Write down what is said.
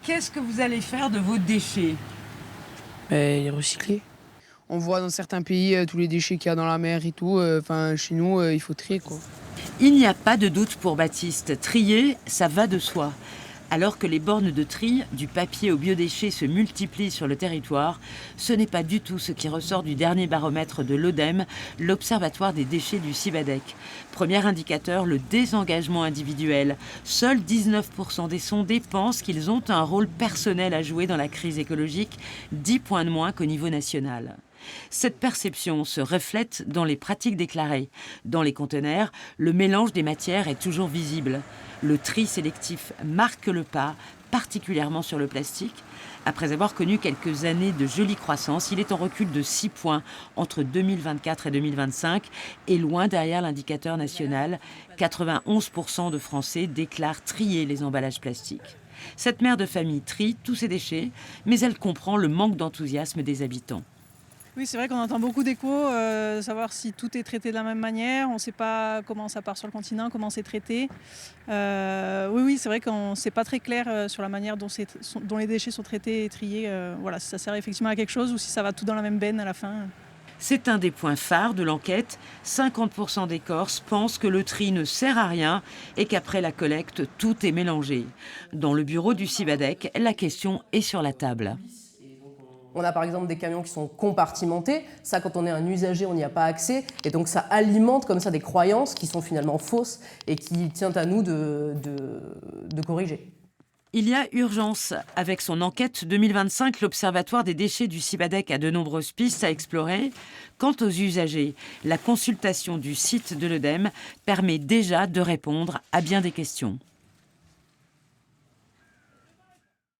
Qu'est-ce que vous allez faire de vos déchets? Les recycler. On voit dans certains pays tous les déchets qu'il y a dans la mer et tout. Chez nous, il faut trier, quoi. Il n'y a pas de doute pour Baptiste. Trier, ça va de soi. Alors que les bornes de tri, du papier aux biodéchets, se multiplient sur le territoire, ce n'est pas du tout ce qui ressort du dernier baromètre de l'ODEM, l'Observatoire des déchets du Cibadec. Premier indicateur, le désengagement individuel. Seuls 19% des sondés pensent qu'ils ont un rôle personnel à jouer dans la crise écologique, 10 points de moins qu'au niveau national. Cette perception se reflète dans les pratiques déclarées. Dans les conteneurs, le mélange des matières est toujours visible. Le tri sélectif marque le pas, particulièrement sur le plastique. Après avoir connu quelques années de jolie croissance, il est en recul de 6 points entre 2024 et 2025 et loin derrière l'indicateur national. 91% de Français déclarent trier les emballages plastiques. Cette mère de famille trie tous ses déchets, mais elle comprend le manque d'enthousiasme des habitants. Oui, c'est vrai qu'on entend beaucoup d'échos, savoir si tout est traité de la même manière. On ne sait pas comment ça part sur le continent, comment c'est traité. Oui, c'est vrai qu'on c'est pas très clair sur la manière dont les déchets sont traités et triés. Voilà, si ça sert effectivement à quelque chose ou si ça va tout dans la même benne à la fin. C'est un des points phares de l'enquête. 50% des Corses pensent que le tri ne sert à rien et qu'après la collecte, tout est mélangé. Dans le bureau du Cibadec, la question est sur la table. On a par exemple des camions qui sont compartimentés. Ça, quand on est un usager, on n'y a pas accès. Et donc ça alimente comme ça des croyances qui sont finalement fausses et qui tient à nous de corriger. Il y a urgence. Avec son enquête 2025, l'Observatoire des déchets du Cibadec a de nombreuses pistes à explorer. Quant aux usagers, la consultation du site de l'ODEM permet déjà de répondre à bien des questions.